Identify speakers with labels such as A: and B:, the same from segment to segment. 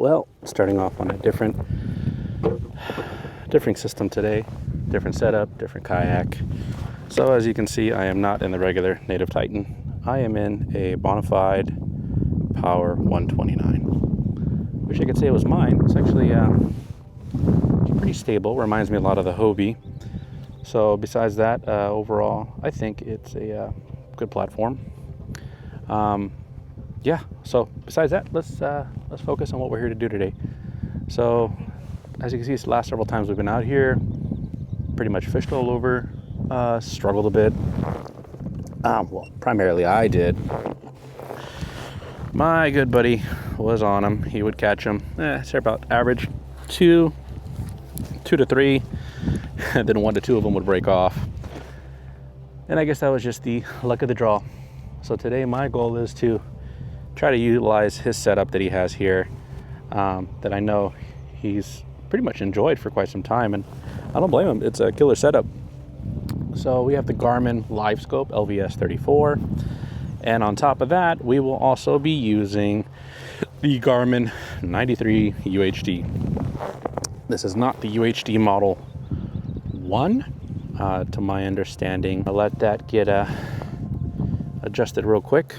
A: Well, starting off on a different system today, different setup, different kayak. So as you can see, I am not in the regular Native Titan. I am in a Bonafide PWR129. Wish I could say it was mine. It's actually pretty stable. Reminds me a lot of the Hobie. So besides that, overall, I think it's a good platform. Yeah, so besides that, let's focus on what we're here to do today. So as you can see, the last several times we've been out here, pretty much fished all over, struggled a bit. Well, primarily I did. My good buddy was on him. He would catch him. It's about average two to three, and then 1 to 2 of them would break off. And I guess that was just the luck of the draw. So today my goal is to try to utilize his setup that he has here, that I know he's pretty much enjoyed for quite some time, and I don't blame him. It's a killer setup. So we have the Garmin LiveScope LVS34, and on top of that we will also be using the Garmin 93 UHD. This is not the UHD Model 1, to my understanding. I'll let that get adjusted real quick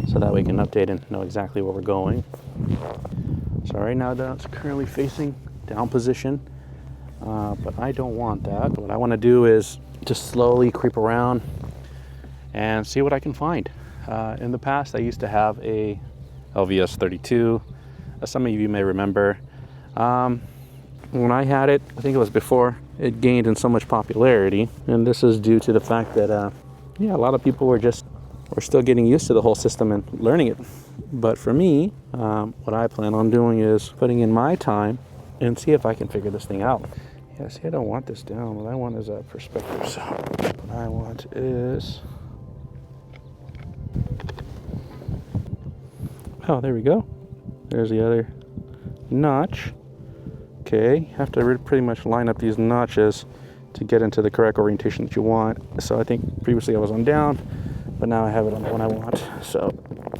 A: so that we can update and know exactly where we're going. So right now that's currently facing down position, but I don't want that. What I want to do is just slowly creep around and see what I can find. In the past I used to have a LVS32, as some of you may remember. When I had it, I think it was before it gained in so much popularity, and this is due to the fact that a lot of people were still getting used to the whole system and learning it. But for me, what I plan on doing is putting in my time and see if I can figure this thing out. Yeah, see, I don't want this down. What I want is a perspective. So what I want is, oh, there we go. There's the other notch. Okay, you have to pretty much line up these notches to get into the correct orientation that you want. So I think previously I was on down, but now I have it on the one I want. So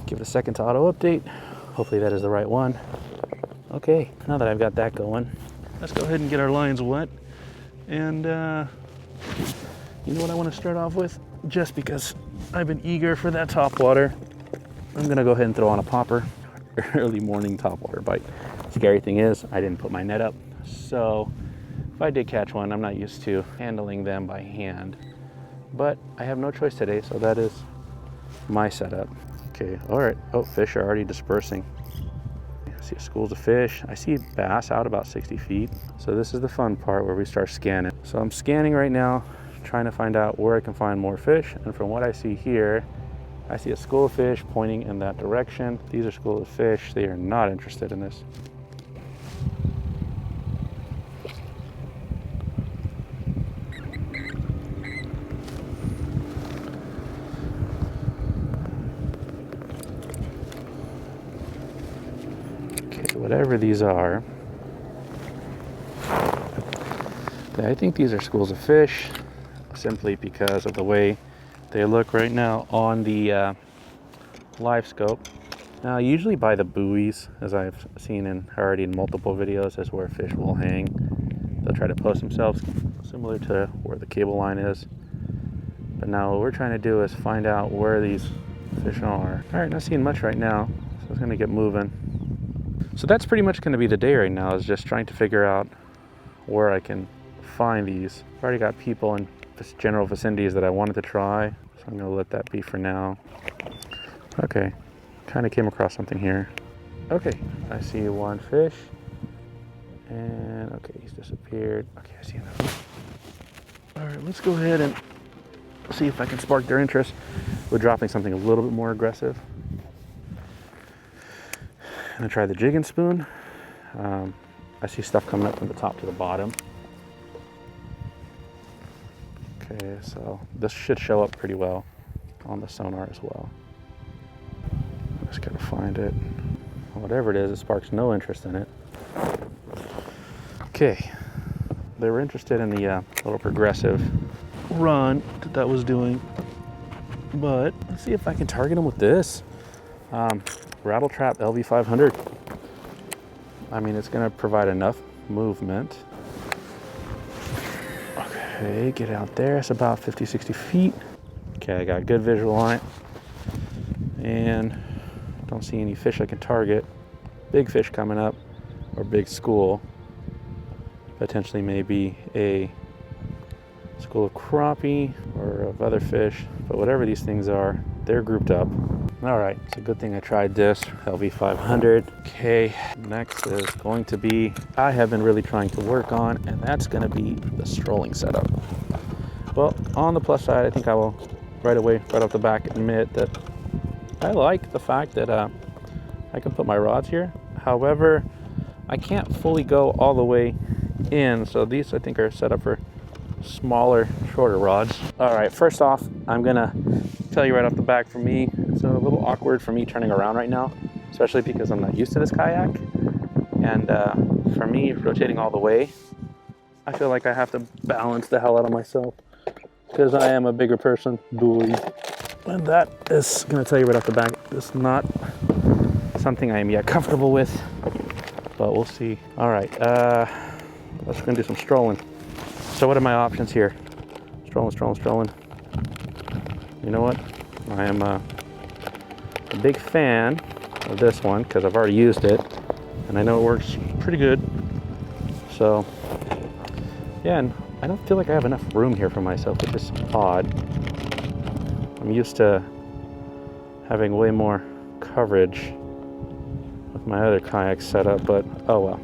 A: give it a second to auto update. Hopefully that is the right one. Okay, now that I've got that going, let's go ahead and get our lines wet. And you know what I want to start off with? Just because I've been eager for that topwater, I'm gonna go ahead and throw on a popper. Early morning topwater bite. Scary thing is, I didn't put my net up. So if I did catch one, I'm not used to handling them by hand. But I have no choice today, so that is my setup. Okay, all right. Oh, fish are already dispersing. I see schools of fish. I see bass out about 60 feet. So this is the fun part where we start scanning. So I'm scanning right now, trying to find out where I can find more fish. And from what I see here, I see a school of fish pointing in that direction. These are schools of fish. They are not interested in this. Whatever these are, I think these are schools of fish, simply because of the way they look right now on the LiveScope. Now, usually by the buoys, as I've seen already in multiple videos, is where fish will hang. They'll try to post themselves, similar to where the cable line is. But now what we're trying to do is find out where these fish are. All right, not seeing much right now, so it's gonna get moving. So that's pretty much gonna be the day right now, is just trying to figure out where I can find these. I've already got people in general vicinities that I wanted to try, so I'm gonna let that be for now. Okay, kind of came across something here. Okay, I see one fish, and okay, he's disappeared. Okay, I see another. All right, let's go ahead and see if I can spark their interest with dropping something a little bit more aggressive. I'm gonna try the jig and spoon. I see stuff coming up from the top to the bottom. Okay, so this should show up pretty well on the sonar as well. Just gotta find it. Whatever it is, it sparks no interest in it. Okay, they were interested in the little progressive run that was doing, but let's see if I can target them with this. Rattle Trap LV500. I mean, it's gonna provide enough movement. Okay, get out there. It's about 50, 60 feet. Okay, I got good visual on it. And don't see any fish I can target. Big fish coming up, or big school. Potentially maybe a school of crappie or of other fish, but whatever these things are, they're grouped up. All right, it's a good thing I tried this LV500. Okay, next is going to be, I have been really trying to work on, and that's gonna be the strolling setup. Well, on the plus side, I think I will right away, right off the back, admit that I like the fact that I can put my rods here. However, I can't fully go all the way in, so these I think are set up for smaller, shorter rods. All right, first off, I'm gonna tell you right off the back, for me, it's a little awkward for me turning around right now, especially because I'm not used to this kayak. And for me, rotating all the way, I feel like I have to balance the hell out of myself because I am a bigger person, boy. And that is gonna tell you right off the back, it's not something I am yet comfortable with, but we'll see. All right, let's gonna do some strolling. So what are my options here? Strolling. You know what? I am a big fan of this one because I've already used it and I know it works pretty good. So yeah, and I don't feel like I have enough room here for myself, which is odd. I'm used to having way more coverage with my other kayak setup, but oh well,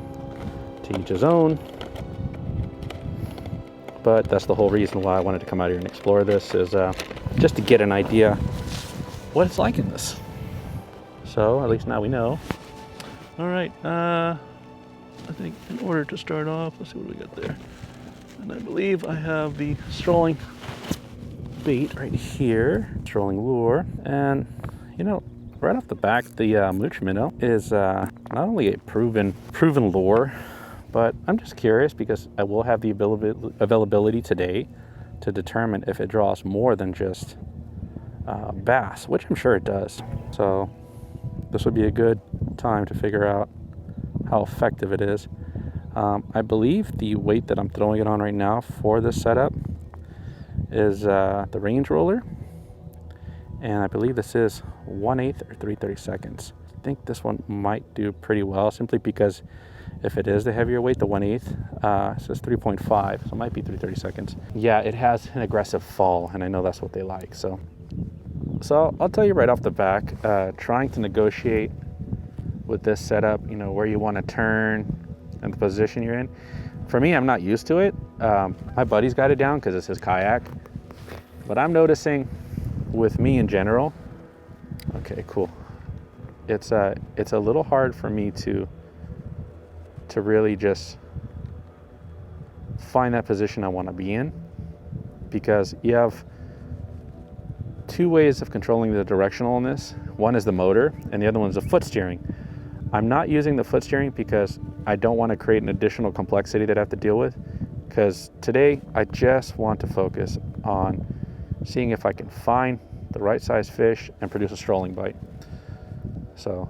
A: to each his own. But that's the whole reason why I wanted to come out here and explore this, is just to get an idea what it's like in this. So at least now we know. All right, I think in order to start off, let's see what we got there. And I believe I have the strolling bait right here, strolling lure. And you know, right off the back, the Mucho Minnow is not only a proven lure, but I'm just curious because I will have the availability today to determine if it draws more than just bass, which I'm sure it does. So this would be a good time to figure out how effective it is. I believe the weight that I'm throwing it on right now for this setup is the range roller, and I believe this is 1/8 or 3/32. I think this one might do pretty well, simply because if it is the heavier weight, the 1/8 says 3.5, so it might be 3/32. Yeah, it has an aggressive fall, and I know that's what they like. So I'll tell you right off the back, trying to negotiate with this setup, you know, where you want to turn and the position you're in. For me, I'm not used to it. My buddy's got it down because it's his kayak, but I'm noticing with me in general, okay, cool. It's a little hard for me to really just find that position I want to be in, because you have two ways of controlling the directional in this. One is the motor and the other one is the foot steering. I'm not using the foot steering because I don't want to create an additional complexity that I have to deal with, because today I just want to focus on seeing if I can find the right size fish and produce a strolling bite. So,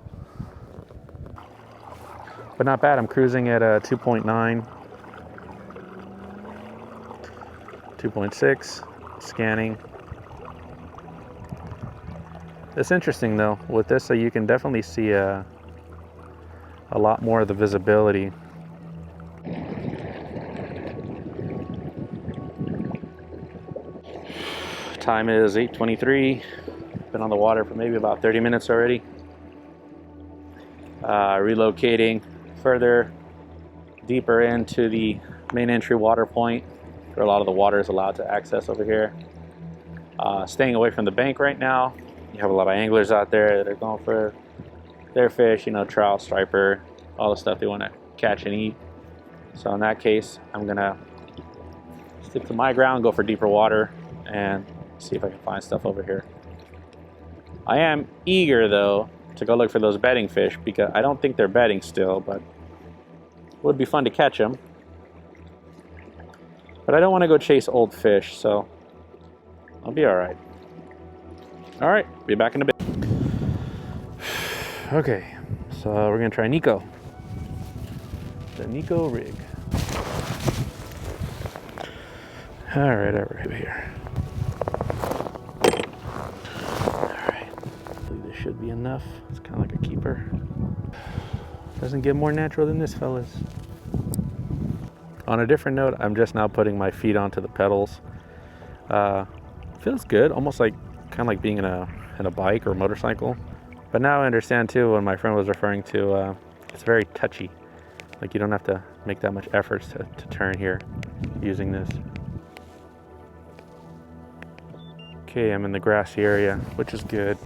A: but not bad. I'm cruising at a 2.9, 2.6, scanning. It's interesting though, with this, so you can definitely see a lot more of the visibility. Time is 8:23. Been on the water for maybe about 30 minutes already. Relocating further deeper into the main entry water point where a lot of the water is allowed to access over here. Staying away from the bank right now. You have a lot of anglers out there that are going for their fish, you know, trout, striper, all the stuff they want to catch and eat. So in that case, I'm gonna stick to my ground, go for deeper water, and see if I can find stuff over here. I am eager though to go look for those bedding fish, because I don't think they're bedding still, but it would be fun to catch them. But I don't want to go chase old fish, so I'll be all right. All right, be back in a bit. Okay, so we're gonna try Nico. the Nico rig. All right, over here. All right, I believe this should be enough. It's kind of like a keeper. Doesn't get more natural than this, fellas. On a different note, I'm just now putting my feet onto the pedals. Feels good, almost like kind of like being in a bike or motorcycle. But now I understand too when my friend was referring to it's very touchy. Like you don't have to make that much effort to turn here using this. Okay, I'm in the grassy area, which is good.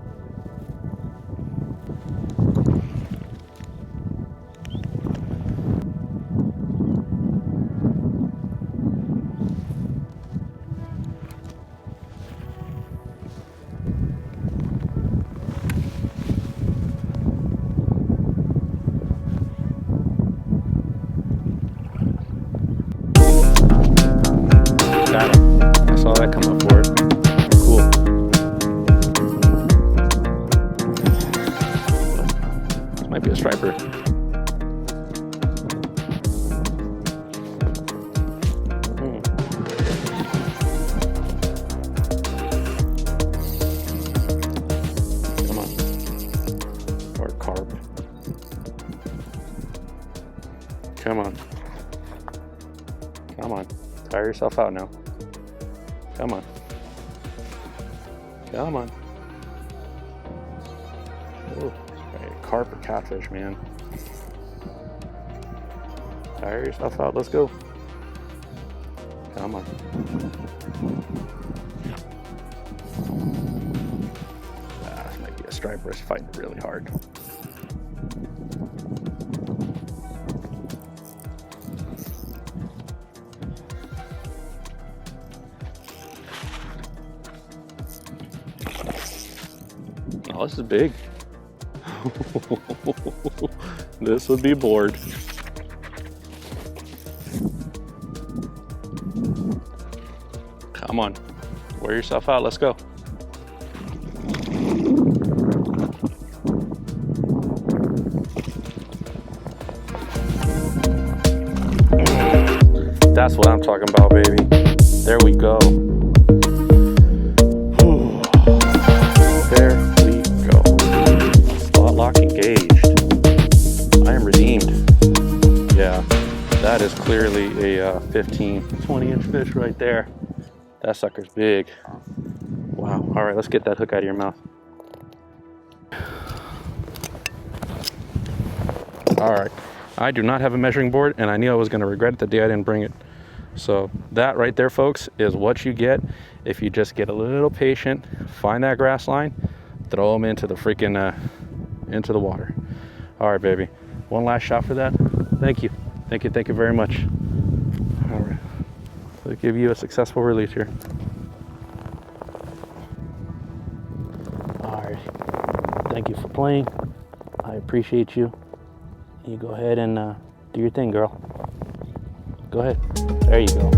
A: Got it. I saw that come up for it. Cool. This might be a striper. Come on. Or carp. Come on. Come on. Tire yourself out now. Come on. Come on. Oh, carp or catfish, man. Tire yourself out. Let's go. Come on. This might be a striper. It's fighting really hard. Oh, this is big. This would be bored. Come on, wear yourself out. Let's go. That's what I'm talking about, baby. There we go. There we go. Spot lock engaged. I am redeemed. Yeah, that is clearly a 15, 20-inch fish right there. That sucker's big. Wow. All right, let's get that hook out of your mouth. All right. I do not have a measuring board, and I knew I was going to regret it the day I didn't bring it. So that right there, folks, is what you get if you just get a little patient, find that grass line, throw them into the freaking into the water. All right, baby. One last shot for that. Thank you. Thank you very much. All right. I'll give you a successful release here. All right. Thank you for playing. I appreciate you. You go ahead and do your thing, girl. Go ahead. There you go.